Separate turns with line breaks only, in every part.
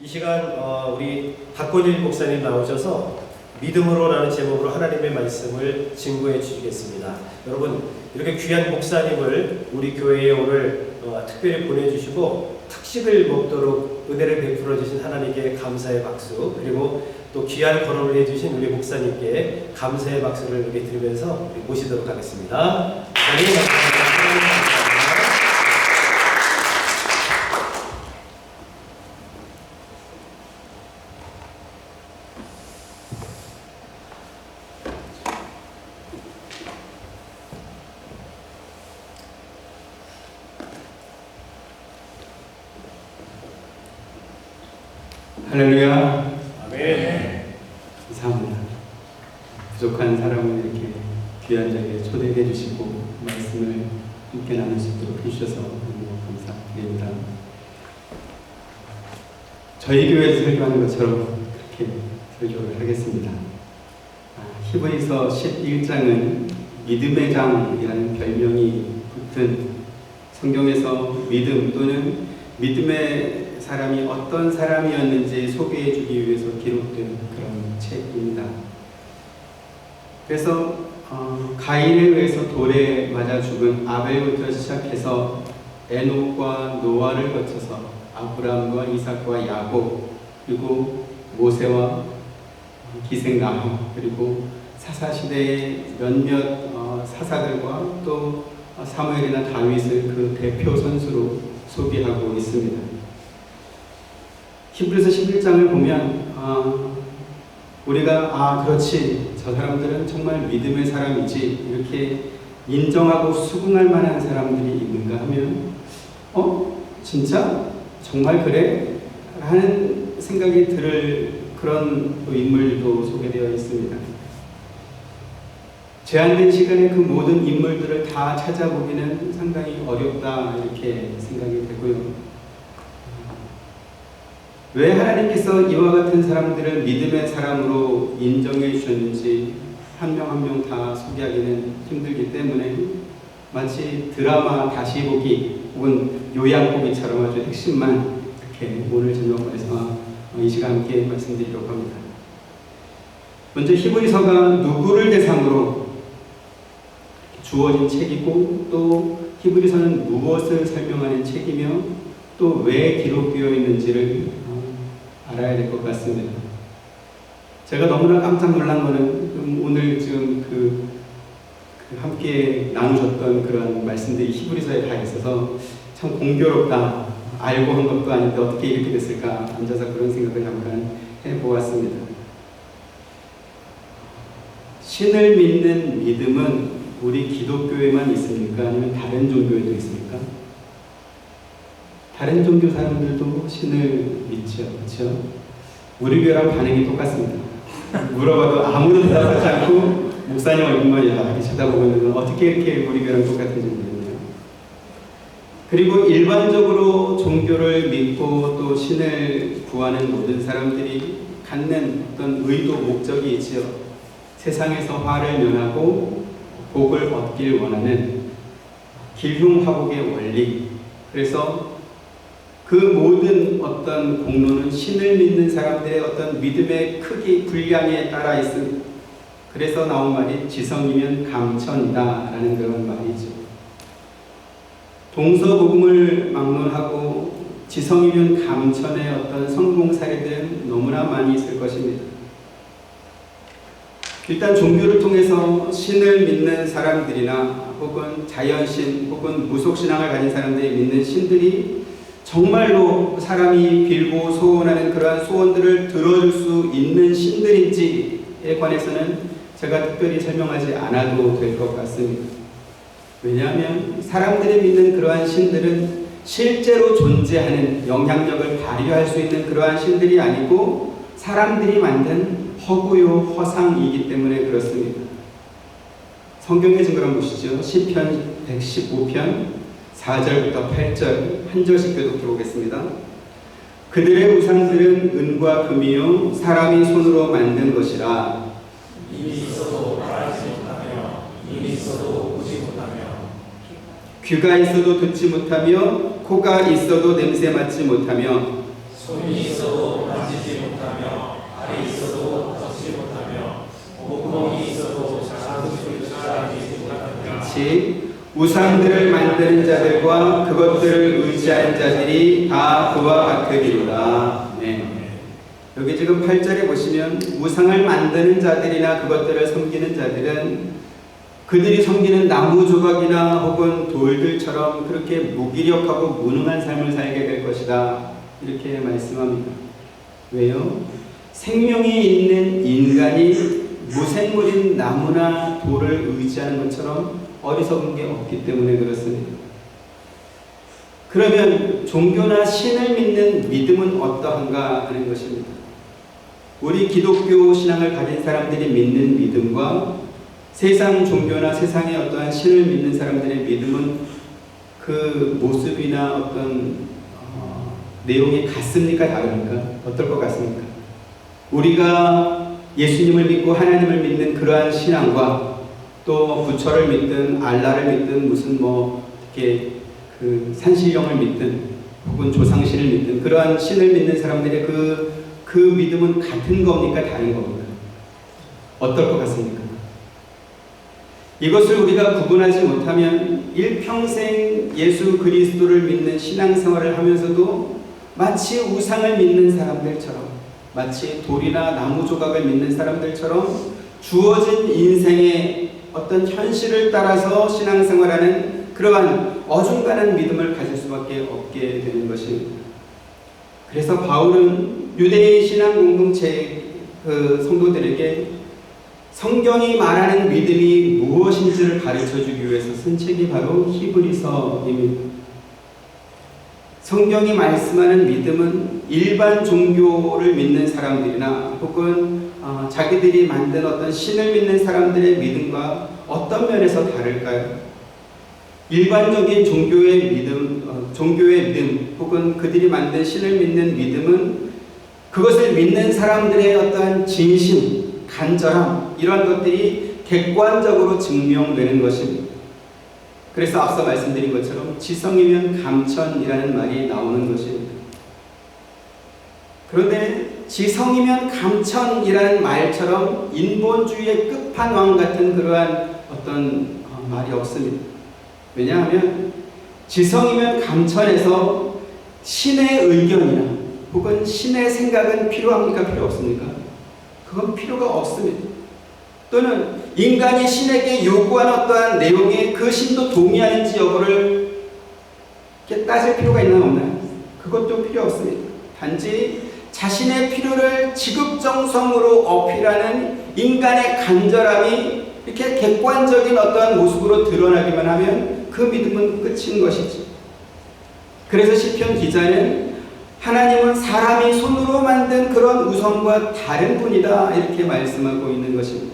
이 시간 우리 박권일 목사님 나오셔서 믿음으로라는 제목으로 하나님의 말씀을 증거해 주시겠습니다. 여러분, 이렇게 귀한 목사님을 우리 교회에 오늘 특별히 보내주시고 특식을 먹도록 은혜를 베풀어 주신 하나님께 감사의 박수, 그리고 또 귀한 걸음을 해주신 우리 목사님께 감사의 박수를 우리 드리면서 우리 모시도록 하겠습니다. 감사합니다.
할렐루야.
아멘.
감사합니다. 부족한 사람을 이렇게 귀한 자리에 초대해 주시고 말씀을 함께 나눌 수 있도록 해주셔서 너무 감사드립니다. 저희 교회에서 설교하는 것처럼 그렇게 설교를 하겠습니다. 히브리서 11장은 믿음의 장이라는 별명이 붙은 성경에서 믿음 또는 믿음의 사람이 어떤 사람이었는지 소개해 주기 위해서 기록된 그런 책입니다. 그래서 가인에 의해서 돌에 맞아 죽은 아벨부터 시작해서 에녹과 노아를 거쳐서 아브라함과 이삭과 야곱, 그리고 모세와 기생 라합, 그리고 사사시대의 몇몇 사사들과 또 사무엘이나 다윗을 그 대표 선수로 소개하고 있습니다. 히브리서 11장을 보면 우리가 그렇지, 저 사람들은 정말 믿음의 사람이지 이렇게 인정하고 수긍할 만한 사람들이 있는가 하면 진짜? 정말 그래? 하는 생각이 들 그런 인물도 소개되어 있습니다. 제한된 시간에 그 모든 인물들을 다 찾아보기는 상당히 어렵다 이렇게 생각이 되고요. 왜 하나님께서 이와 같은 사람들을 믿음의 사람으로 인정해 주셨는지 한 명 한 명 다 소개하기는 힘들기 때문에 마치 드라마 다시 보기 혹은 요약보기처럼 아주 핵심만 이렇게 오늘 저녁에서 이 시간 함께 말씀드리려고 합니다. 먼저 히브리서가 누구를 대상으로 주어진 책이고 또 히브리서는 무엇을 설명하는 책이며 또 왜 기록되어 있는지를 알아야 될 것 같습니다. 제가 너무나 깜짝 놀란 거는 오늘 지금 함께 나누셨던 그런 말씀들이 히브리서에 다 있어서 참 공교롭다. 알고 한 것도 아닌데 어떻게 이렇게 됐을까 앉아서 그런 생각을 잠깐 해보았습니다. 신을 믿는 믿음은 우리 기독교에만 있습니까? 아니면 다른 종교에도 있습니까? 다른 종교 사람들도 신을 믿죠. 그렇죠? 우리 교회랑 반응이 똑같습니다. 물어봐도 아무도 대답하지 않고 목사님 얼굴만 이렇게 쳐다보고 있는 건 어떻게 이렇게 우리 교회랑 똑같은지 모르겠네요. 그리고 일반적으로 종교를 믿고 또 신을 구하는 모든 사람들이 갖는 어떤 의도, 목적이 있지요. 세상에서 화를 면하고 복을 얻길 원하는 길흉화복의 원리. 그래서 그 모든 어떤 공로는 신을 믿는 사람들의 어떤 믿음의 크기, 분량에 따라 있습니다. 그래서 나온 말이 지성이면 감천이다 라는 그런 말이죠. 동서복음을 막론하고 지성이면 감천의 어떤 성공 사례들은 너무나 많이 있을 것입니다. 일단 종교를 통해서 신을 믿는 사람들이나 혹은 자연신 혹은 무속신앙을 가진 사람들이 믿는 신들이 정말로 사람이 빌고 소원하는 그러한 소원들을 들어줄 수 있는 신들인지에 관해서는 제가 특별히 설명하지 않아도 될 것 같습니다. 왜냐하면 사람들이 믿는 그러한 신들은 실제로 존재하는 영향력을 발휘할 수 있는 그러한 신들이 아니고 사람들이 만든 허구요 허상이기 때문에 그렇습니다. 성경의 증거를 한번 보시죠. 시편 115편 4절부터 8절 한 절씩 교독해 보겠습니다. 그들의 우상들은 은과 금이요 사람이 손으로 만든 것이라.
입이 있어도 말하지 못하며 눈이 있어도 보지 못하며
귀가 있어도 듣지 못하며 코가 있어도 냄새 맡지 못하며
손이 있어도 만지지 못하며 발이 있어도 걷지 못하며 목구멍이 있어도 작은 소리조차 내지 못하며
같이 우상들을 만드는 자들과 그것들을 의지하는 자들이 다 그와 같으리로다. 네. 여기 지금 8절에 보시면 우상을 만드는 자들이나 그것들을 섬기는 자들은 그들이 섬기는 나무 조각이나 혹은 돌들처럼 그렇게 무기력하고 무능한 삶을 살게 될 것이다. 이렇게 말씀합니다. 왜요? 생명이 있는 인간이 무생물인 나무나 돌을 의지하는 것처럼 어리석은 게 없기 때문에 그렇습니다. 그러면 종교나 신을 믿는 믿음은 어떠한가 하는 것입니다. 우리 기독교 신앙을 가진 사람들이 믿는 믿음과 세상 종교나 세상의 어떠한 신을 믿는 사람들의 믿음은 그 모습이나 어떤 내용이 같습니까? 다릅니까? 어떨 것 같습니까? 우리가 예수님을 믿고 하나님을 믿는 그러한 신앙과 또 부처를 믿든 알라를 믿든 무슨 이렇게 그 산신령을 믿든 혹은 조상신을 믿든 그러한 신을 믿는 사람들의 그 믿음은 같은 겁니까? 다른 겁니까? 어떨 것 같습니까? 이것을 우리가 구분하지 못하면 일평생 예수 그리스도를 믿는 신앙생활을 하면서도 마치 우상을 믿는 사람들처럼, 마치 돌이나 나무 조각을 믿는 사람들처럼 주어진 인생의 어떤 현실을 따라서 신앙생활하는 그러한 어중간한 믿음을 가질 수밖에 없게 되는 것입니다. 그래서 바울은 유대인 신앙 공동체 그 성도들에게 성경이 말하는 믿음이 무엇인지를 가르쳐주기 위해서 쓴 책이 바로 히브리서입니다. 성경이 말씀하는 믿음은 일반 종교를 믿는 사람들이나 혹은 자기들이 만든 어떤 신을 믿는 사람들의 믿음과 어떤 면에서 다를까요? 일반적인 종교의 믿음 혹은 그들이 만든 신을 믿는 믿음은 그것을 믿는 사람들의 어떠한 진심, 간절함 이러한 것들이 객관적으로 증명되는 것입니다. 그래서 앞서 말씀드린 것처럼 지성이면 감천이라는 말이 나오는 것입니다. 그런데 지성이면 감천이라는 말처럼 인본주의의 끝판왕 같은 그러한 어떤 말이 없습니다. 왜냐하면 지성이면 감천에서 신의 의견이나 혹은 신의 생각은 필요합니까? 필요 없습니까? 그건 필요가 없습니다. 또는 인간이 신에게 요구하는 어떠한 내용에 그 신도 동의하는지 여부를 이렇게 따질 필요가 있나요? 없나요? 그것도 필요 없습니다. 단지 자신의 필요를 지극정성으로 어필하는 인간의 간절함이 이렇게 객관적인 어떠한 모습으로 드러나기만 하면 그 믿음은 끝인 것이지. 그래서 시편 기자는 하나님은 사람이 손으로 만든 그런 우상과 다른 분이다 이렇게 말씀하고 있는 것입니다.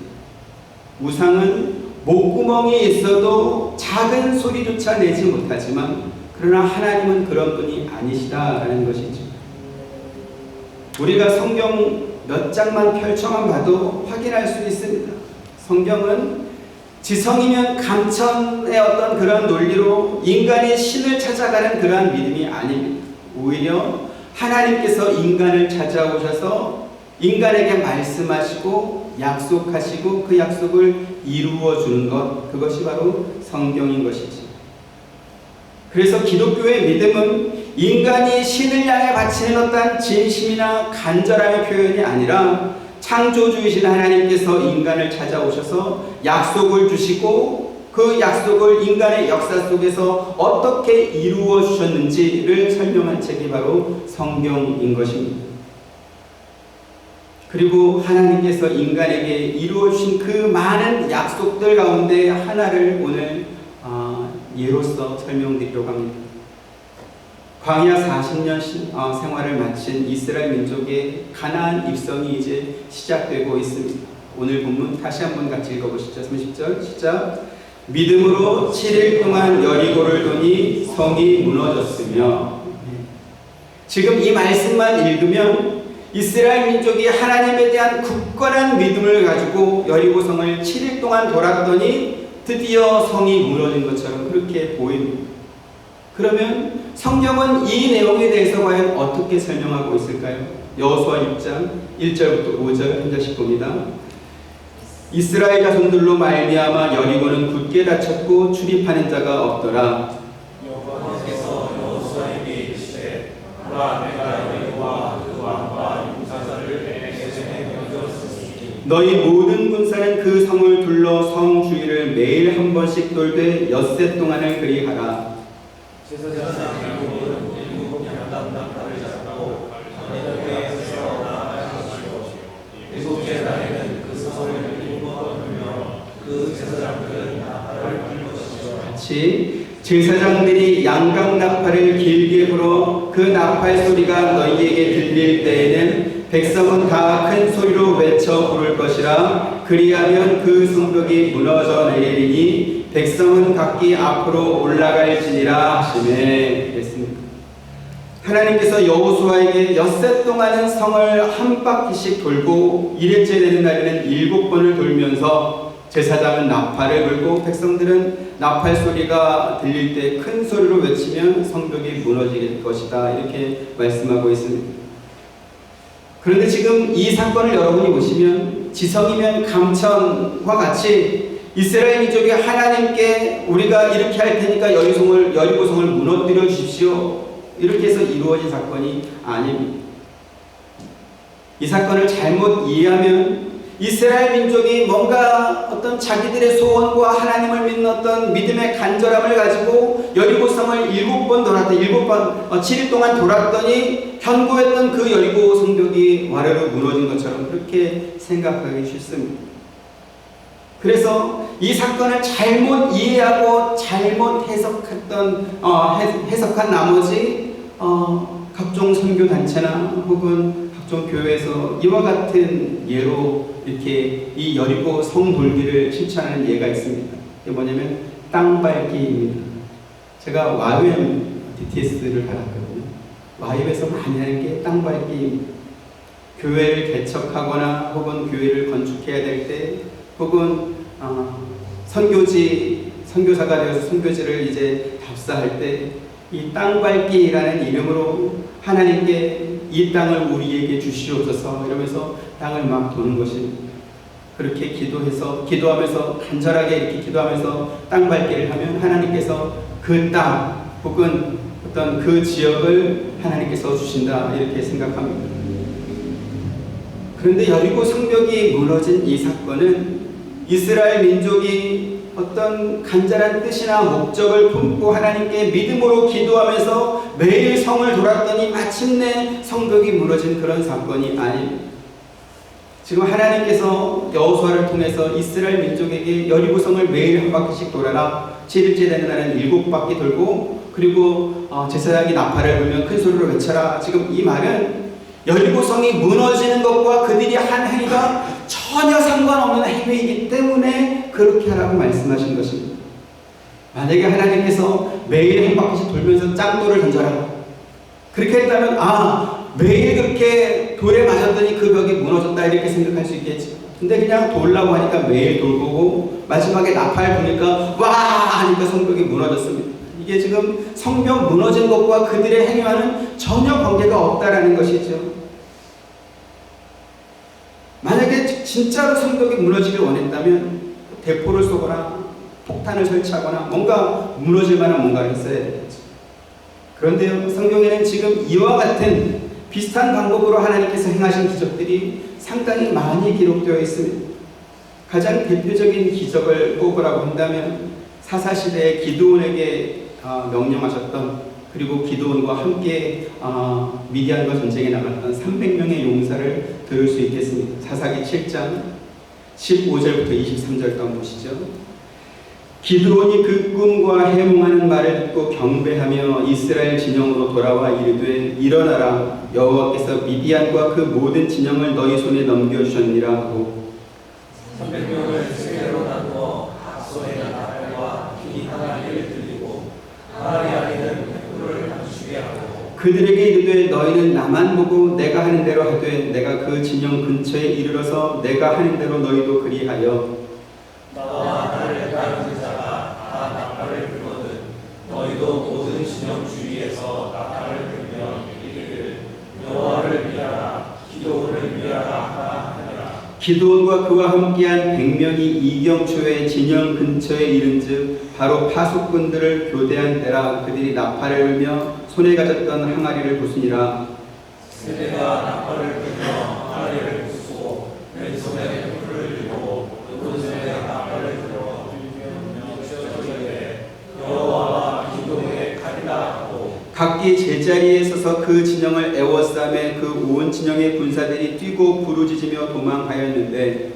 우상은 목구멍이 있어도 작은 소리조차 내지 못하지만 그러나 하나님은 그런 분이 아니시다라는 것이죠. 우리가 성경 몇 장만 펼쳐만 봐도 확인할 수 있습니다. 성경은 지성이면 감천의 어떤 그런 논리로 인간이 신을 찾아가는 그러한 믿음이 아닙니다. 오히려 하나님께서 인간을 찾아오셔서 인간에게 말씀하시고 약속하시고 그 약속을 이루어 주는 것, 그것이 바로 성경인 것이지. 그래서 기독교의 믿음은 인간이 신을 향해 바치는 어떤 진심이나 간절함의 표현이 아니라 창조주이신 하나님께서 인간을 찾아오셔서 약속을 주시고 그 약속을 인간의 역사 속에서 어떻게 이루어 주셨는지를 설명한 책이 바로 성경인 것입니다. 그리고 하나님께서 인간에게 이루어 주신 그 많은 약속들 가운데 하나를 오늘 예로서 설명드리려고 합니다. 광야 40년 생활을 마친 이스라엘 민족의 가나안 입성이 이제 시작되고 있습니다. 오늘 본문 다시 한번 같이 읽어보시죠. 30절 시작. 믿음으로 7일 동안 여리고를 도니 성이 무너졌으며. 지금 이 말씀만 읽으면 이스라엘 민족이 하나님에 대한 굳건한 믿음을 가지고 여리고성을 7일 동안 돌았더니 드디어 성이 무너진 것처럼 그렇게 보입니다. 그러면 성경은 이 내용에 대해서 과연 어떻게 설명하고 있을까요? 여호수아 6장 1절부터 5절 한 절씩 봅니다. 이스라엘 자손들로 말미암아 여리고는 굳게 닫혔고 출입하는 자가 없더라.
여호와께서 여호수아에게 이르시되 보라 내가 여리고와 그 왕과 용사들을 내게 손에 넘겼으니
너희 모든 군사는 그 성을 둘러 성 주위를 매일 한 번씩 돌되 엿새 동안을 그리하라.
제사장이 일곱 양담나팔을 잡고 너희에게서 나아가시오. 일곱째 날에는 그 성을 일곱 번 돌며 그 제사장들은 나팔을 불 것이요.
같이 제사장들이 양각 나팔을 길게 불어 그 나팔 소리가 너희에게 들릴 때에는 백성은 다 큰 소리로 외쳐 부를 것이라. 그리하면 그 성벽이 무너져 내리니 백성은 각기 앞으로 올라갈지니라 하시매. 했습니다. 하나님께서 여호수아에게 엿새 동안은 성을 한 바퀴씩 돌고 이일째 되는 날에는 7번을 돌면서 제사장은 나팔을 불고 백성들은 나팔 소리가 들릴 때 큰 소리로 외치면 성벽이 무너질 것이다, 이렇게 말씀하고 있습니다. 그런데 지금 이 사건을 여러분이 보시면 지성이면 감천과 같이 이스라엘 민족이 하나님께 우리가 이렇게 할 테니까 여리고성을 무너뜨려 주십시오, 이렇게 해서 이루어진 사건이 아닙니다. 이 사건을 잘못 이해하면 이스라엘 민족이 뭔가 어떤 자기들의 소원과 하나님을 믿는 어떤 믿음의 간절함을 가지고 여리고성을 7번 돌았다, 7일 동안 돌았더니 견고했던 그 여리고 성벽이 와르르 무너진 것처럼 그렇게 생각하기 쉽습니다. 그래서 이 사건을 잘못 이해하고 잘못 해석한 나머지 각종 선교단체나 혹은 각종 교회에서 이와 같은 예로 이렇게 이 여리고 성 돌기를 실천하는 예가 있습니다. 이게 뭐냐면 땅밟기입니다. 제가 YWAM DTS를 받았거든요. YWAM에서 많이 하는 게 땅밟기입니다. 교회를 개척하거나 혹은 교회를 건축해야 될 때 혹은 선교사가 되어서 선교지를 이제 답사할 때 이 땅밟기라는 이름으로 하나님께 이 땅을 우리에게 주시옵소서 이러면서 땅을 막 도는 것입니다. 그렇게 기도하면서 간절하게 이렇게 기도하면서 땅밟기를 하면 하나님께서 그 땅 혹은 어떤 그 지역을 하나님께서 주신다, 이렇게 생각합니다. 그런데 여리고 성벽이 무너진 이 사건은 이스라엘 민족이 어떤 간절한 뜻이나 목적을 품고 하나님께 믿음으로 기도하면서 매일 성을 돌았더니 마침내 성벽이 무너진 그런 사건이 아닙니다. 지금 하나님께서 여호수아를 통해서 이스라엘 민족에게 여리고성을 매일 한 바퀴씩 돌아라, 7일째 되는 날은 7바퀴 돌고 그리고 제사장이 나팔을 불면 큰 소리로 외쳐라. 지금 이 말은 여리고성이 무너지는 것과 그들이 한 행위가 전혀 상관없는 행위이기 때문에 그렇게 하라고 말씀하신 것입니다. 만약에 하나님께서 매일 한 바퀴씩 돌면서 짱돌을 던져라, 그렇게 했다면 매일 그렇게 돌에 맞았더니 그 벽이 무너졌다, 이렇게 생각할 수 있겠지. 근데 그냥 돌라고 하니까 매일 돌 거고 마지막에 나팔 부니까 와 하니까 성벽이 무너졌습니다. 이게 지금 성벽 무너진 것과 그들의 행위와는 전혀 관계가 없다라는 것이죠. 만약에 진짜로 성벽이 무너지길 원했다면 대포를 쏘거나 폭탄을 설치하거나 뭔가 무너질 만한 뭔가를 했어야 되겠죠. 그런데요, 성경에는 지금 이와 같은 비슷한 방법으로 하나님께서 행하신 기적들이 상당히 많이 기록되어 있습니다. 가장 대표적인 기적을 꼽으라고 한다면 사사시대에 기드온에게 명령하셨던, 그리고 기드온과 함께 미디안과 전쟁에 나갔던 300명의 용사를 들을 수 있겠습니다. 사사기 7장 15절부터 23절 한번 보시죠. 기드온이 그 꿈과 해몽하는 말을 듣고 경배하며 이스라엘 진영으로 돌아와 이르되 일어나라, 여호와께서 미디안과 그 모든 진영을 너희 손에 넘겨주셨니라 하고
300명을 세계로 나누어 각소의 나팔과 기 하나리를 들리고 하나리 안에는 횃불을 감추게 하고
그들에게 이르되 너희는 나만 보고 내가 하는 대로 하되 내가 그 진영 근처에 이르러서 내가 하는 대로 너희도 그리하여
나와 나를 따르는 자가 다 나팔을 불거든 너희도 모든 진영 주위에서
기드온과 그와 함께한 100명이 이경초의 진영 근처에 이른즉 바로 파수꾼들을 교대한 때라. 그들이 나팔을 불며 손에 가졌던 항아리를 부수니라.
세대가 나팔을 불며 항아리를 부수고 왼손에 불을 들고 오른손에 나팔을 들어 여호와와 기도의 칼이라 하고
각기 제자리에 서서 그 진영을 에워싸매 그 온 진영의 군사들이 뛰고 부르짖으며 도망하였는데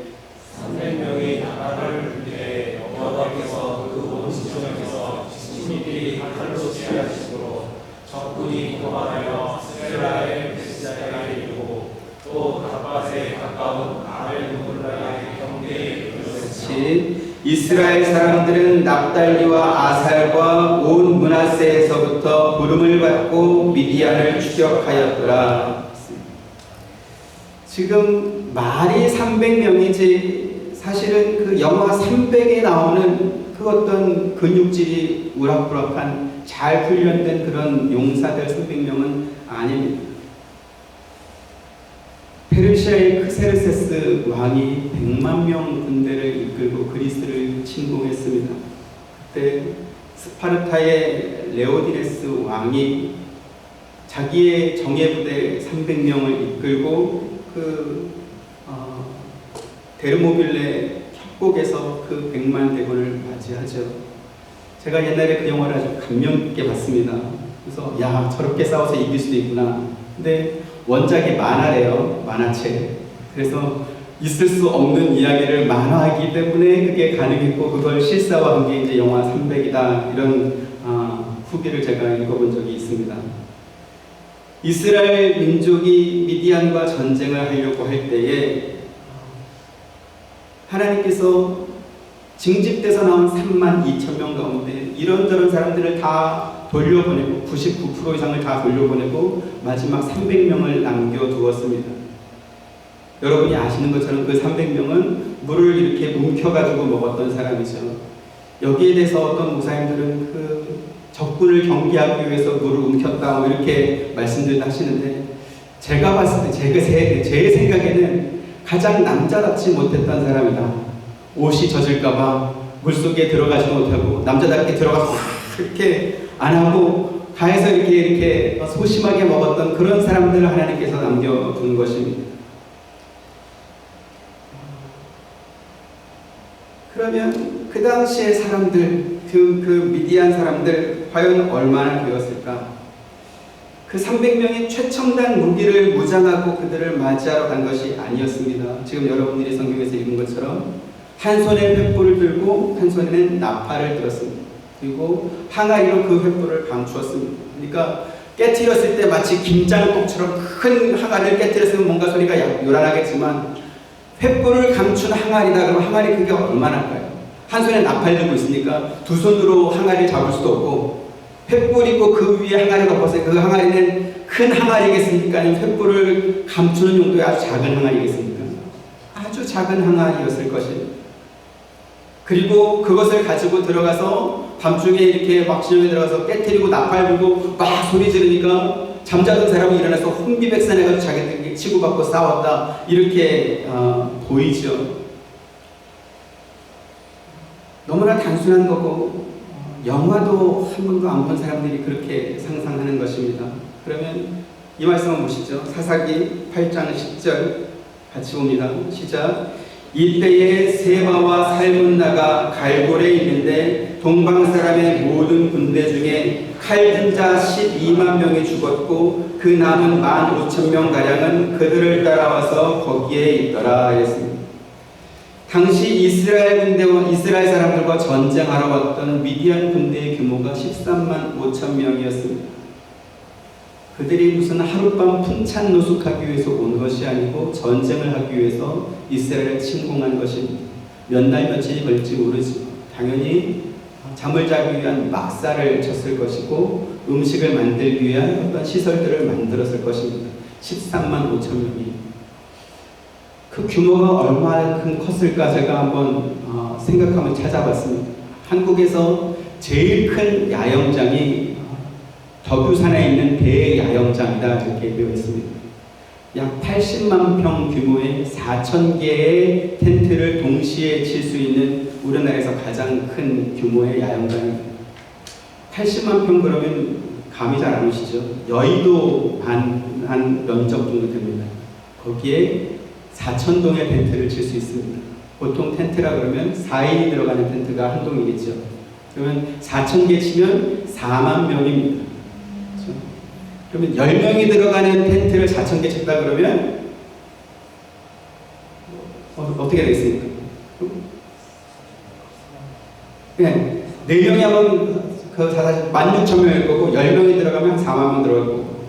300명이 나팔을 불 때 여호와께서 그 온 진영에서 신들이 칼로 취하시므로 적군이 도망하여 스레라의 베스자에 이르고 또 닷밭에 가까운 아벨무라의 경계에 이르렀으니
이스라엘 사람들은 납달리와 아살과 온 므낫세에서부터 부름을 받고 미디안을 추격하였더라. 지금 말이 300명이지 사실은 그 영화 300에 나오는 그 어떤 근육질이 우락부락한 잘 훈련된 그런 용사들 300명은 아닙니다. 페르시아의 크세르세스 왕이 100만 명 군대를 이끌고 그리스를 침공했습니다. 그때 스파르타의 레오디네스 왕이 자기의 정예부대 300명을 이끌고 데르모빌레 협곡에서 그 100만 대군을 맞이하죠. 제가 옛날에 그 영화를 아주 감명 깊게 봤습니다. 그래서 야, 저렇게 싸워서 이길 수도 있구나. 근데 원작이 만화래요. 만화책. 그래서 있을 수 없는 이야기를 만화하기 때문에 그게 가능했고 그걸 실사화한 게 이제 영화 300이다. 이런 후기를 제가 읽어본 적이 있습니다. 이스라엘 민족이 미디안과 전쟁을 하려고 할 때에 하나님께서 징집돼서 나온 3만 2천 명 가운데 이런저런 사람들을 다 돌려보내고 99% 이상을 다 돌려보내고 마지막 300명을 남겨두었습니다. 여러분이 아시는 것처럼 그 300명은 물을 이렇게 뭉켜가지고 먹었던 사람이죠. 여기에 대해서 어떤 목사님들은 그 적군을 경계하기 위해서 물을 움켰다 뭐 이렇게 말씀들 하시는데 제가 봤을 때 제 생각에는 가장 남자답지 못했던 사람이다. 옷이 젖을까봐 물속에 들어가지 못하고 남자답게 들어가서 그렇게 안 하고 가에서 이렇게 소심하게 먹었던 그런 사람들을 하나님께서 남겨둔 것입니다. 그러면 그 당시의 사람들, 그 미디안 사람들 과연 얼마나 되었을까? 그 300명이 최첨단 무기를 무장하고 그들을 맞이하러 간 것이 아니었습니다. 지금 여러분들이 성경에서 읽은 것처럼 한 손에 횃불을 들고 한 손에는 나팔을 들었습니다. 그리고 항아리로 그 횃불을 감추었습니다. 그러니까 깨트렸을 때 마치 김장국처럼 큰 항아리를 깨트렸으면 뭔가 소리가 요란하겠지만 횃불을 감춘 항아리다 그러면 항아리 크기가 얼마나일까요? 한 손에 나팔 들고 있으니까 두 손으로 항아리를 잡을 수도 없고 횃불 있고 그 위에 항아리를 덮었어요. 그 항아리는 큰 항아리겠습니까? 아니면 횃불을 감추는 용도의 아주 작은 항아리겠습니까? 아주 작은 항아리였을 것입니다. 그리고 그것을 가지고 들어가서 밤중에 이렇게 막 진영에 들어가서 깨트리고 나팔 불고 막 소리 지르니까 잠자던 사람이 일어나서 혼비백산해가지고 자기들끼리 치고받고 싸웠다 이렇게 보이죠. 너무나 단순한 거고 영화도 한 번도 안 본 사람들이 그렇게 상상하는 것입니다. 그러면 이 말씀을 보시죠. 사사기 8장 10절 같이 봅니다. 시작. 이때에 세바와 살문나가 갈골에 있는데 동방 사람의 모든 군대 중에 칼든 자 12만 명이 죽었고 그 남은 15,000명 가량은 그들을 따라와서 거기에 있더라 했습니다. 당시 이스라엘 군대와 이스라엘 사람들과 전쟁하러 왔던 미디안 군대의 규모가 13만 5천 명이었습니다. 그들이 무슨 하룻밤 풍찬 노숙하기 위해서 온 것이 아니고 전쟁을 하기 위해서 이스라엘을 침공한 것입니다. 몇 날 며칠이 걸릴지 모르지만 당연히 잠을 자기 위한 막사를 쳤을 것이고 음식을 만들기 위한 어떤 시설들을 만들었을 것입니다. 13만 5천 명이. 그 규모가 얼마나 컸을까 제가 한번 생각하면 찾아봤습니다. 한국에서 제일 큰 야영장이 덕유산에 있는 대야영장이다 이렇게 되어 있습니다. 약 80만 평 규모의 4,000개의 텐트를 동시에 칠 수 있는 우리나라에서 가장 큰 규모의 야영장입니다. 80만 평 그러면 감이 잘 안 오시죠? 여의도 한 면적 정도 됩니다. 거기에 4,000동의 텐트를 칠 수 있습니다. 보통 텐트라 그러면 4인이 들어가는 텐트가 한 동이겠죠. 그러면 4,000개 치면 4만 명입니다. 그렇죠? 그러면 10명이 들어가는 텐트를 4,000개 쳤다 그러면 어떻게 되겠습니까? 네, 4명이 하면 그 16,000명일 거고 10명이 들어가면 4만 명 들어갈 거고,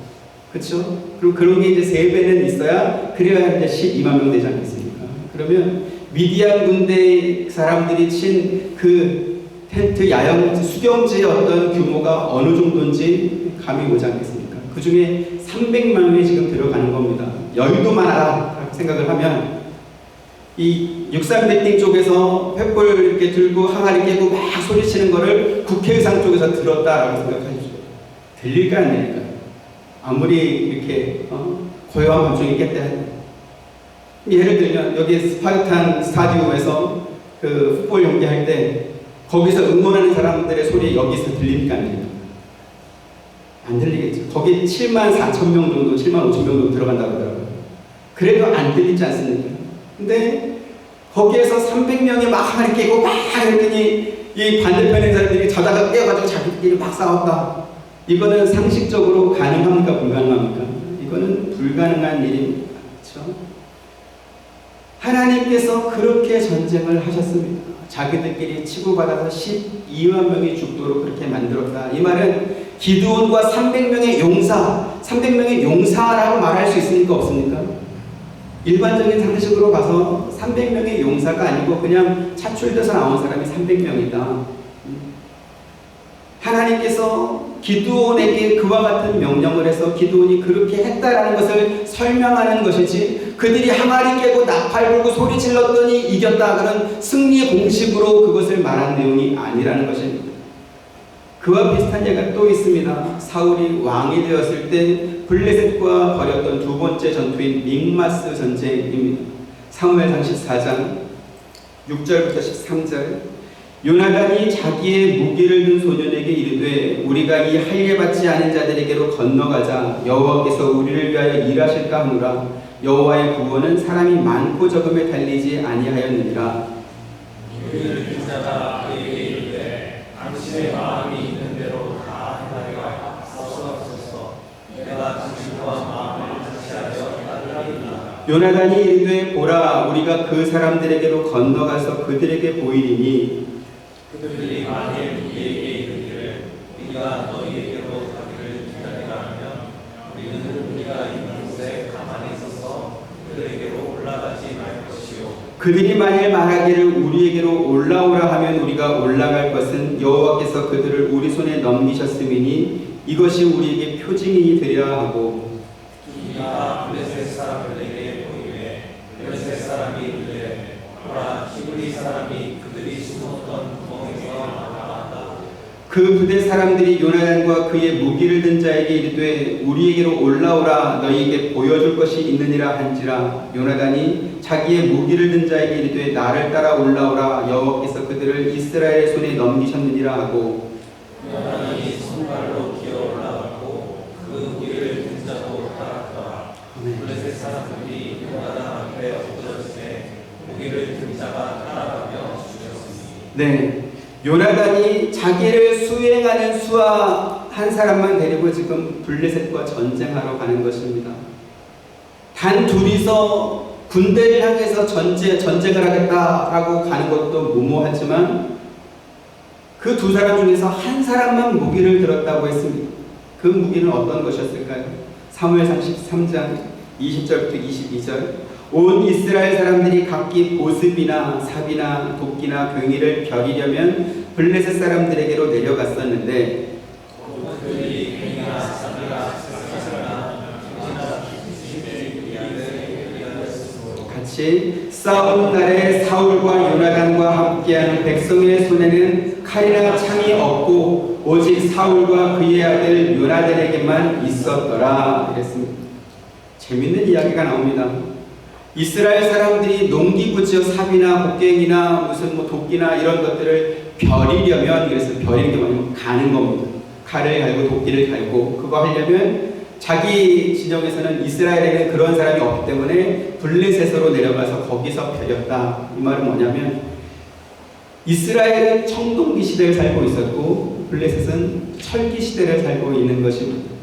그렇죠? 그리고 그런 게 이제 3배는 있어야 그래야 이제 12만 명 되지 않겠습니까? 그러면 미디안 군대 사람들이 친 그 텐트 야영 수경지의 어떤 규모가 어느 정도인지 감이 오지 않겠습니까? 그 중에 300만 명이 지금 들어가는 겁니다. 여의도만 하라고 생각을 하면 이 63빌딩 쪽에서 횃불 이렇게 들고 항아리 깨고 막 소리치는 거를 국회의상 쪽에서 들었다라고 생각하십시오. 들릴까 안 들릴까? 아무리 이렇게 고요한 밤중에 있겠다. 예를 들면 여기 스파르탄 스타디움에서 그 풋볼 경기할 때 거기서 응원하는 사람들의 소리 여기서 들립니까 안 들립니까? 안 들리겠죠. 거기 7만 4천 명 정도, 7만 5천 명 정도 들어간다고 하더라고요. 그래도 안 들리지 않습니까? 근데 거기에서 300명이 막 항아리 깨고 막 이랬더니 이 반대편의 사람들이 자다가 깨어가지고 자기들끼리 막 싸웠다. 이거는 상식적으로 가능합니까? 불가능합니까? 이거는 불가능한 일입니다. 그렇죠? 하나님께서 그렇게 전쟁을 하셨습니다. 자기들끼리 치고받아서 12만 명이 죽도록 그렇게 만들었다. 이 말은 기드온과 300명의 용사, 300명의 용사라고 말할 수 있습니까? 없습니까? 일반적인 상식으로 봐서 300명의 용사가 아니고 그냥 차출돼서 나온 사람이 300명이다. 하나님께서 기드온에게 그와 같은 명령을 해서 기드온이 그렇게 했다라는 것을 설명하는 것이지, 그들이 항아리 깨고 나팔 불고 소리 질렀더니 이겼다 그런 승리 공식으로 그것을 말한 내용이 아니라는 것입니다. 그와 비슷한 예가 또 있습니다. 사울이 왕이 되었을 때 블레셋과 벌였던 두 번째 전투인 믹마스 전쟁입니다. 사무엘상 14장 6절부터 13절. 요나단이 자기의 무기를 든 소년에게 이르되 우리가 이 할례 받지 않은 자들에게로 건너가자. 여호와께서 우리를 위하여 일하실까 하노라. 여호와의 구원은 사람이 많고 적음에 달리지 아니하였느니라.
이를 든 자가 그에게 이르되 당신의 마음이 있는 대로 다 행하리라. 싸우소서. 내가 당신과 마음을 같이하여 따르리이다.
요나단이 이르되 보라, 우리가 그 사람들에게로 건너가서 그들에게 보이리니
그들이 만일 우리에게 이르기를 우리가 너희에게로 가기를 기다리라 하면 우리는 우리가 있는 곳에 가만히 있어서 그들에게로 올라가지 말 것이요.
그들이 만일 말하기를 우리에게로 올라오라 하면 우리가 올라갈 것은 여호와께서 그들을 우리 손에 넘기셨음이니 이것이 우리에게 표징이 되리라 하고,
우리가 블레셋 사람들에게 보이매 블레셋 사람이 이르되 보라, 히브리 사람이 그들이 숨었던 구멍에서 나왔다.
그 부대 사람들이 요나단과 그의 무기를 든 자에게 이르되 우리에게로 올라오라, 너희에게 보여줄 것이 있느니라 한지라. 요나단이 자기의 무기를 든 자에게 이르되 나를 따라 올라오라, 여호와께서 그들을 이스라엘의 손에 넘기셨느니라 하고,
요나단이 손발로 기어 올라갔고 그 무기를 든 자도 따랐더라. 블레셋 사람들이 요나단 앞에 엎드러지매 무기를 든 자가 따라가며 죽였으니.
네, 요나단이 자기를 수행하는 수하 한 사람만 데리고 지금 블레셋과 전쟁하러 가는 것입니다. 단 둘이서 군대를 향해서 전쟁을 하겠다라고 가는 것도 무모하지만 그 두 사람 중에서 한 사람만 무기를 들었다고 했습니다. 그 무기는 어떤 것이었을까요? 사무엘상 13장 20절부터 22절. 온 이스라엘 사람들이 각기 보습이나 삽이나 도끼나 괭이를 벼리려면 블레셋 사람들에게로 내려갔었는데
그들이 괭이나 삽이나 쇠사슬이나
같이 싸우는 날에 사울과 요나단과 함께하는 백성의 손에는 칼이나 창이 없고 오직 사울과 그의 아들 요나단에게만 있었더라. 이랬습니다. 재밌는 이야기가 나옵니다. 이스라엘 사람들이 농기구죠. 삽이나 곡괭이나 무슨 뭐 도끼나 이런 것들을 벼리려면, 그래서 벼리는 게 뭐냐면 가는 겁니다. 칼을 갈고 도끼를 갈고 그거 하려면 자기 진영에서는 이스라엘에는 그런 사람이 없기 때문에 블레셋으로 내려가서 거기서 벼렸다. 이 말은 뭐냐면 이스라엘은 청동기 시대를 살고 있었고 블레셋은 철기 시대를 살고 있는 것입니다.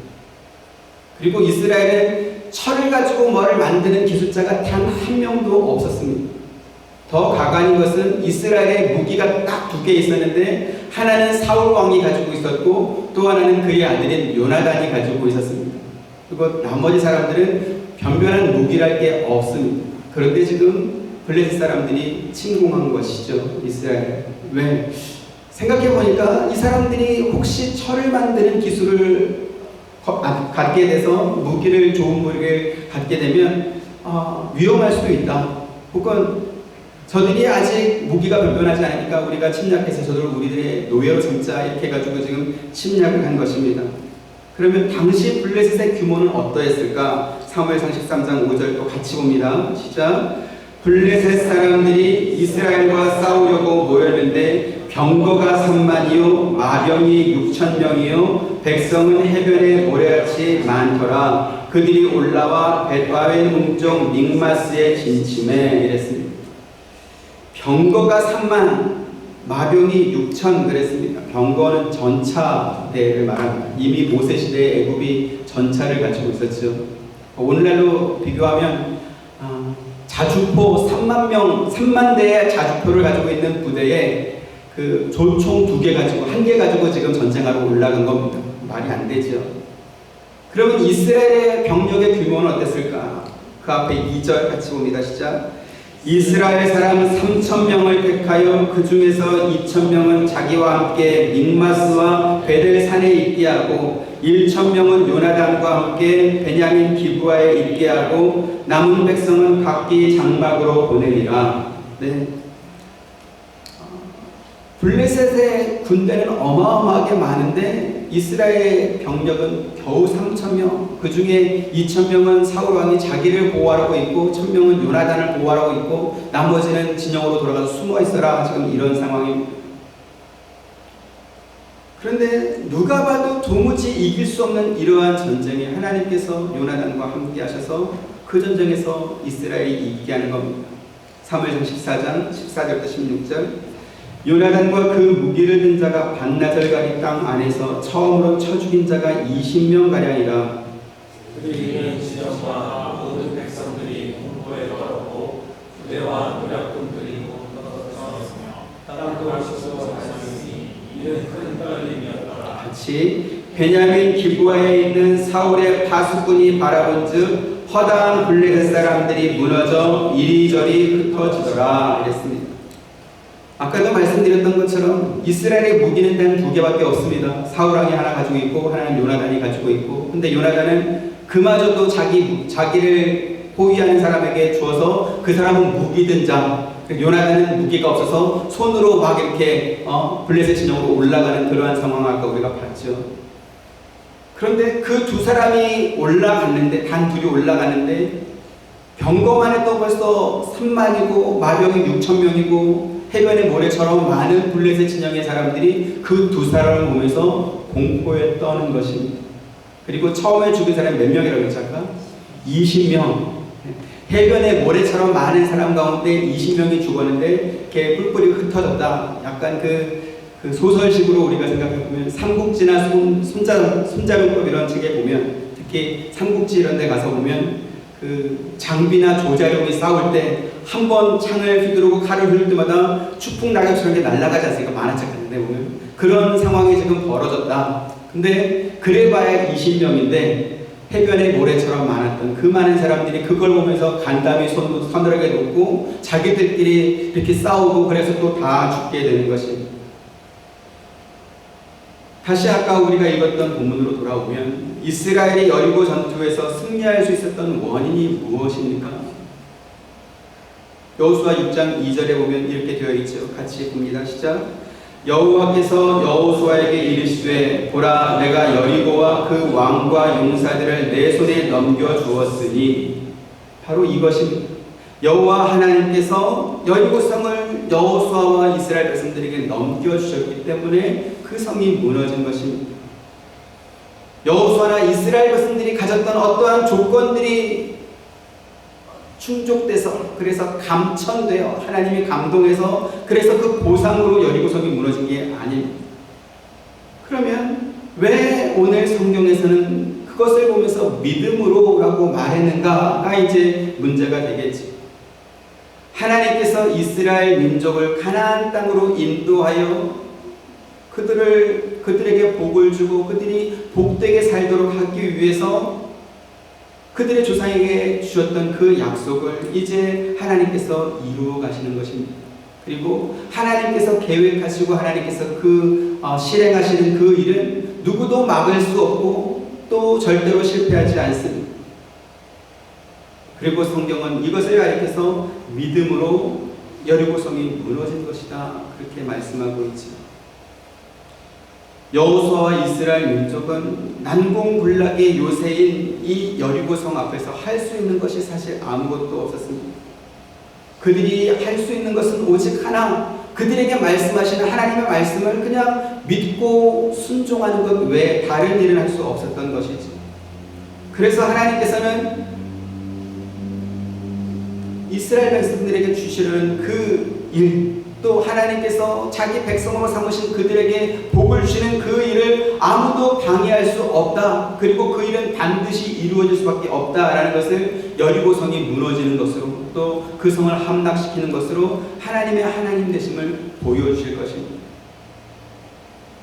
그리고 이스라엘은 철을 가지고 뭐를 만드는 기술자가 단 한 명도 없었습니다. 더 가관인 것은 이스라엘의 무기가 딱 두 개 있었는데 하나는 사울 왕이 가지고 있었고 또 하나는 그의 아들인 요나단이 가지고 있었습니다. 그리고 나머지 사람들은 변변한 무기랄 게 없습니다. 그런데 지금 블레셋 사람들이 침공한 것이죠. 이스라엘. 왜? 생각해보니까 이 사람들이 혹시 철을 만드는 기술을 갖게 돼서 무기를, 좋은 무기를 갖게 되면 위험할 수도 있다. 혹은 저들이 아직 무기가 변변하지 않으니까 우리가 침략해서 저들을 우리들의 노예로 삼자 이렇게 해가지고 지금 침략을 한 것입니다. 그러면 당시 블레셋의 규모는 어떠했을까? 사무엘상 13장 5절도 같이 봅니다. 시작. 블레셋 사람들이 이스라엘과 싸우려고 모였는데 병거가 3만이요 마병이 6,000명이요 백성은 해변에 모래같이 많더라. 그들이 올라와 벳아웬 음종 믹마스에 진침해. 이랬습니다. 병거가 3만, 마병이 6,000 그랬습니다. 병거는 전차대를 말합니다. 이미 모세 시대에 애굽이 전차를 가지고 있었죠. 오늘날로 비교하면 자주포 3만 대의 자주포를 가지고 있는 부대에 그 조총 2개 가지고 1개 가지고 지금 전쟁하러 올라간 겁니다. 말이 안 되죠. 그러면 이스라엘의 병력의 규모는 어땠을까? 그 앞에 2절 같이 봅니다. 시작. 이스라엘 사람 3,000명을 택하여 그 중에서 2,000명은 자기와 함께 믹마스와 베델산에 있게 하고 1,000명은 요나단과 함께 베냐민 기브아에 있게 하고 남은 백성은 각기 장막으로 보내니라. 네. 블레셋의 군대는 어마어마하게 많은데 이스라엘의 병력은 겨우 3,000명. 그 중에 2,000명은 사울 왕이 자기를 보호하고 있고 1,000명은 요나단을 보호하고 있고 나머지는 진영으로 돌아가서 숨어 있어라. 지금 이런 상황입니다. 그런데 누가 봐도 도무지 이길 수 없는 이러한 전쟁에 하나님께서 요나단과 함께 하셔서 그 전쟁에서 이스라엘이 이기게 하는 겁니다. 사무엘상 14장 14절부터 16절. 요나단과 그 무기를 든 자가 반나절가리 땅 안에서 처음으로 쳐 죽인 자가 20명가량이라.
그들이 지정과 모든 백성들이 공포에 떨었고 부대와 노략군들이 땅도 치솟아 다녔으니 이는 큰 떨림이었더라.
같이 베냐민 기브아에 있는 사울의 파수꾼이 바라본즉 허다한 블레셋 사람들이 무너져 이리저리 흩어지더라. 이랬습니다. 아까도 말씀드렸던 것처럼 이스라엘의 무기는 단 2개밖에 없습니다. 사울왕이 하나 가지고 있고 하나는 요나단이 가지고 있고, 근데 요나단은 그마저도 자기를 호위하는 사람에게 주어서 그 사람은 무기 든 자, 요나단은 무기가 없어서 손으로 막 이렇게 블레셋 진영으로 올라가는 그러한 상황을 아까 우리가 봤죠. 그런데 그 두 사람이 올라갔는데, 단 둘이 올라갔는데 병거만 해도 벌써 3만이고 마병이 6,000명이고 해변의 모래처럼 많은 블레셋 진영의 사람들이 그 두 사람을 보면서 공포에 떠는 것입니다. 그리고 처음에 죽은 사람이 몇 명이라고 했죠? 20명. 해변의 모래처럼 많은 사람 가운데 20명이 죽었는데 걔 뿔뿔이 흩어졌다. 약간 그 소설식으로 우리가 생각해보면 삼국지나 손자병법 이런 책에 보면, 특히 삼국지 이런 데 가서 보면 그 장비나 조자룡이 싸울 때 한 번 창을 휘두르고 칼을 휘둘 때마다 추풍 낙엽처럼 게 날아가지 않습니까? 만화책 같은 데 보면 그런 상황이 지금 벌어졌다. 근데 그래봐야 20명인데 해변의 모래처럼 많았던 그 많은 사람들이 그걸 보면서 간담이 서늘하게 놓고 자기들끼리 이렇게 싸우고 그래서 또 다 죽게 되는 것입니다. 다시 아까 우리가 읽었던 본문으로 돌아오면 이스라엘이 여리고 전투에서 승리할 수 있었던 원인이 무엇입니까? 여호수아 6장 2절에 보면 이렇게 되어 있죠. 같이 봅니다. 시작. 여호와께서 여호수아에게 이르시되 보라 내가 여리고와 그 왕과 용사들을 내 손에 넘겨주었으니 바로 이것입니다. 여호와 하나님께서 여리고성을 여호수아와 이스라엘 백성들에게 넘겨주셨기 때문에 그 성이 무너진 것입니다. 여호수아나 이스라엘 백성들이 가졌던 어떠한 조건들이 충족돼서 그래서 감천되어 하나님이 감동해서 그래서 그 보상으로 여리고성이 무너진 게 아닙니다. 그러면 왜 오늘 성경에서는 그것을 보면서 믿음으로라고 말했는가가 이제 문제가 되겠지. 하나님께서 이스라엘 민족을 가나안 땅으로 인도하여 그들에게 복을 주고 그들이 복되게 살도록 하기 위해서 그들의 조상에게 주셨던 그 약속을 이제 하나님께서 이루어 가시는 것입니다. 그리고 하나님께서 계획하시고 하나님께서 실행하시는 그 일은 누구도 막을 수 없고 또 절대로 실패하지 않습니다. 그리고 성경은 이것을 가리켜서 믿음으로 여리고성이 무너진 것이다 그렇게 말씀하고 있죠. 여호수아와 이스라엘 민족은 난공불락의 요새인 이 여리고성 앞에서 할 수 있는 것이 사실 아무것도 없었습니다. 그들이 할 수 있는 것은 오직 하나, 그들에게 말씀하시는 하나님의 말씀을 그냥 믿고 순종하는 것 외에 다른 일은 할 수 없었던 것이지. 그래서 하나님께서는 이스라엘 백성들에게 주시려는 그 일, 또 하나님께서 자기 백성으로 삼으신 그들에게 복을 주시는 그 일을 아무도 방해할 수 없다. 그리고 그 일은 반드시 이루어질 수밖에 없다라는 것을 여리고성이 무너지는 것으로 또 그 성을 함락시키는 것으로 하나님의 하나님 되심을 보여주실 것입니다.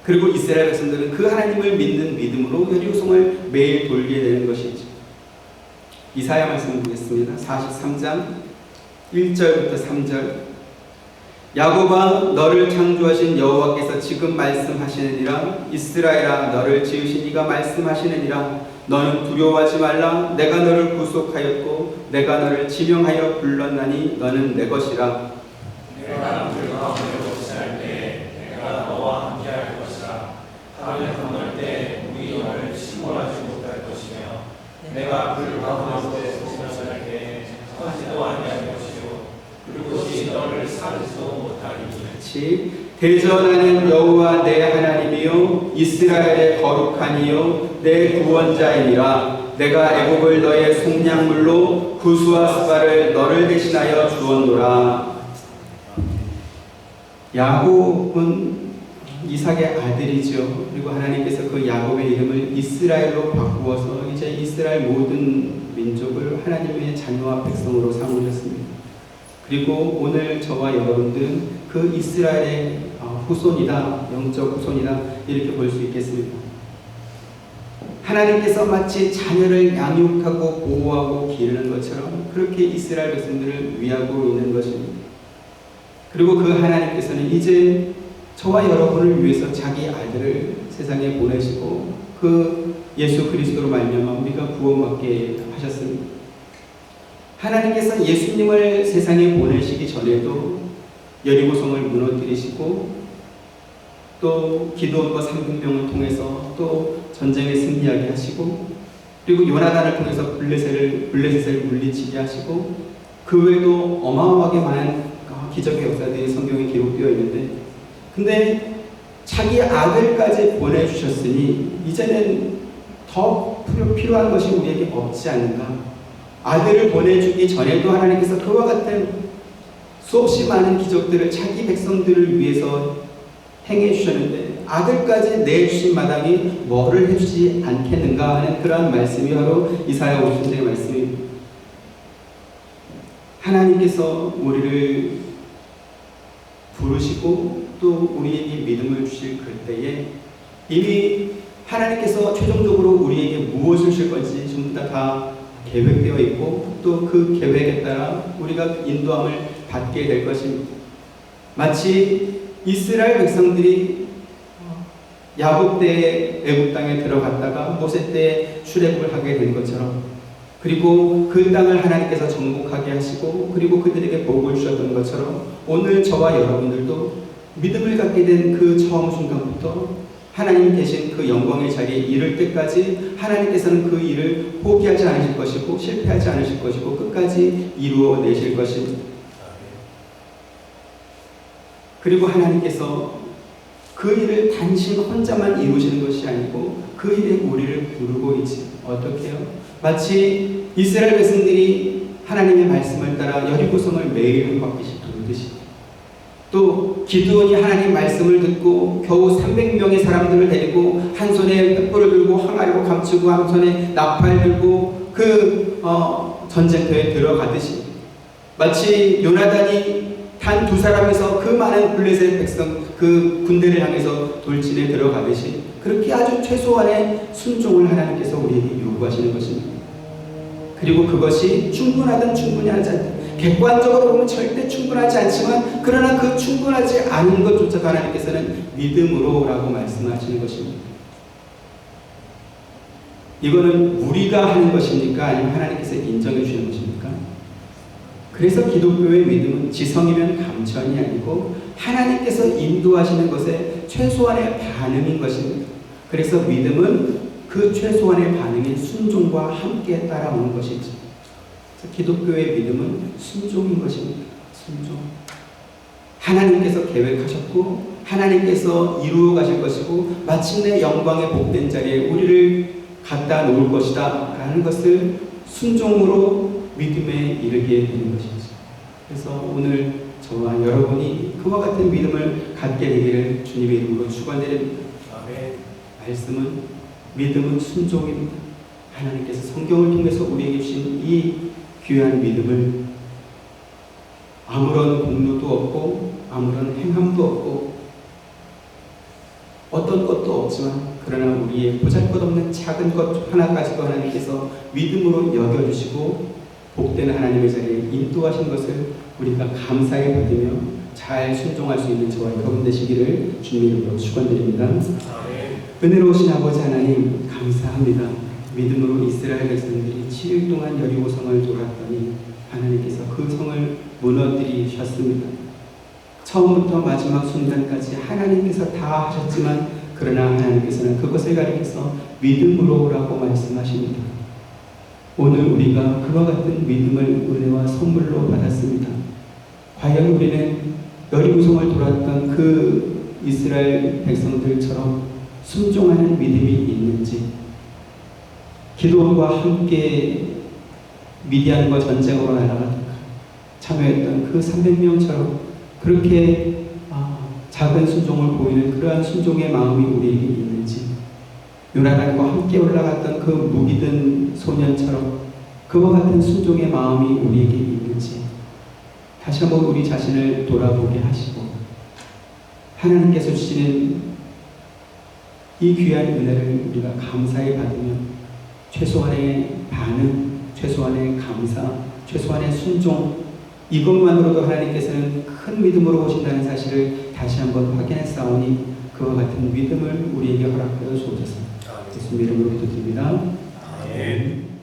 그리고 이스라엘 백성들은 그 하나님을 믿는 믿음으로 여리고성을 매일 돌게 되는 것이죠. 이사야 말씀 보겠습니다. 43장 1절부터 3절. 야곱아 너를 창조하신 여호와께서 지금 말씀하시느니라. 이스라엘아 너를 지으신 이가 말씀하시느니라. 너는 두려워하지 말라. 내가 너를 구속하였고 내가 너를 지명하여 불렀나니 너는 내 것이라.
내가 불 가운데 없을 때 내가 너와 함께할 것이라. 밤에 건널 때 우리 너를 침몰하지 못할 것이며 내가 불 가운데 없을 때 터지도 아니할 것이요 그것이 너를 사르지도 못하리니.
대전하는 여호와 내 하나님이요 이스라엘의 거룩한 이요 내 구원자이니라. 내가 애굽을 너의 속량물로 구수와 수바를 너를 대신하여 주었노라. 야곱은 이삭의 아들이죠. 그리고 하나님께서 그 야곱의 이름을 이스라엘로 바꾸어서 이제 이스라엘 모든 민족을 하나님의 자녀와 백성으로 삼으셨습니다. 그리고 오늘 저와 여러분들은 그 이스라엘의 후손이다, 영적 후손이다 이렇게 볼 수 있겠습니다. 하나님께서 마치 자녀를 양육하고 보호하고 기르는 것처럼 그렇게 이스라엘 백성들을 위하고 있는 것입니다. 그리고 그 하나님께서는 이제 저와 여러분을 위해서 자기 아들을 세상에 보내시고 그 예수 그리스도로 말미암아 우리가 구원받게 하셨습니다. 하나님께서 예수님을 세상에 보내시기 전에도 여리고성을 무너뜨리시고 또 기드온과 300명을 통해서 또 전쟁에 승리하게 하시고 그리고 요나단을 통해서 블레셋을 물리치게 하시고 그 외에도 어마어마하게 많은 기적의 역사들이 성경에 기록되어 있는데 근데 자기 아들까지 보내주셨으니 이제는 더 필요한 것이 우리에게 없지 않는가. 아들을 보내주기 전에도 하나님께서 그와 같은 수없이 많은 기적들을 자기 백성들을 위해서 행해 주셨는데 아들까지 내주신 마당에 뭐를 해주지 않겠는가 하는 그러한 말씀이 바로 이사야 50장의 말씀입니다. 하나님께서 우리를 부르시고 또 우리에게 믿음을 주실 그때에 이미 하나님께서 최종적으로 우리에게 무엇을 주실 건지 전부 다 계획되어 있고 또 그 계획에 따라 우리가 인도함을 받게 될 것입니다. 마치 이스라엘 백성들이 야곱 때에 애굽 땅에 들어갔다가 모세 때에 출애굽을 하게 된 것처럼 그리고 그 땅을 하나님께서 정복하게 하시고 그리고 그들에게 복을 주셨던 것처럼 오늘 저와 여러분들도 믿음을 갖게 된 그 처음 순간부터 하나님 계신 그 영광의 자리에 이를 때까지 하나님께서는 그 일을 포기하지 않으실 것이고 실패하지 않으실 것이고 끝까지 이루어내실 것입니다. 그리고 하나님께서 그 일을 단신 혼자만 이루시는 것이 아니고 그 일에 우리를 부르고 있지. 어떻게요? 마치 이스라엘 백성들이 하나님의 말씀을 따라 여리고성을 매일 한 바퀴씩 돌듯이, 또 기드온이 하나님 말씀을 듣고 겨우 300명의 사람들을 데리고 한 손에 횃불을 들고 항아리로 감추고 한 손에 나팔 들고 그 전쟁터에 들어가듯이, 마치 요나단이 단 2사람에서 그 많은 블레셋 백성 그 군대를 향해서 돌진에 들어가듯이 그렇게 아주 최소한의 순종을 하나님께서 우리에게 요구하시는 것입니다. 그리고 그것이 충분하든 충분하지 않든, 객관적으로 보면 절대 충분하지 않지만 그러나 그 충분하지 않은 것조차도 하나님께서는 믿음으로라고 말씀하시는 것입니다. 이거는 우리가 하는 것입니까? 아니면 하나님께서 인정해 주시는 것입니까? 그래서 기독교의 믿음은 지성이면 감천이 아니고 하나님께서 인도하시는 것에 최소한의 반응인 것입니다. 그래서 믿음은 그 최소한의 반응인 순종과 함께 따라오는 것이죠. 기독교의 믿음은 순종인 것입니다. 순종. 하나님께서 계획하셨고 하나님께서 이루어 가실 것이고 마침내 영광의 복된 자리에 우리를 갖다 놓을 것이다 라는 것을 순종으로 믿음에 이르게 되는 것이죠. 그래서 오늘 저와 여러분이 그와 같은 믿음을 갖게 되기를 주님의 이름으로 축원드립니다.
아멘.
말씀은 믿음은 순종입니다. 하나님께서 성경을 통해서 우리에게 주신 이 귀한 믿음을 아무런 공로도 없고 아무런 행함도 없고 어떤 것도 없지만 그러나 우리의 보잘것없는 작은 것 하나까지도 하나님께서 믿음으로 여겨주시고 복된 하나님의 자리에 인도하신 것을 우리가 감사히 받으며 잘 순종할 수 있는 저와 여러분 되시기를 주님의 이름으로 축원드립니다. 은혜로우신 아버지 하나님 감사합니다. 믿음으로 이스라엘 백성들이 7일 동안 여리고성을 돌았더니 하나님께서 그 성을 무너뜨리셨습니다. 처음부터 마지막 순간까지 하나님께서 다 하셨지만 그러나 하나님께서는 그것을 가리켜서 믿음으로라고 말씀하십니다. 오늘 우리가 그와 같은 믿음을 은혜와 선물로 받았습니다. 과연 우리는 여리고성을 돌았던 그 이스라엘 백성들처럼 순종하는 믿음이 있는지, 기도원과 함께 미디안과 전쟁으로 날아가다가 참여했던 그 300명처럼 그렇게 작은 순종을 보이는 그러한 순종의 마음이 우리에게 있는지, 요나단과 함께 올라갔던 그 무기든 소년처럼 그와 같은 순종의 마음이 우리에게 있는지 다시 한번 우리 자신을 돌아보게 하시고 하나님께서 주시는 이 귀한 은혜를 우리가 감사히 받으며 최소한의 반응, 최소한의 감사, 최소한의 순종, 이것만으로도 하나님께서는 큰 믿음으로 오신다는 사실을 다시 한번 확인했사오니 그와 같은 믿음을 우리에게 허락하여 주옵소서. 예수님 이름으로 기도드립니다.
아멘.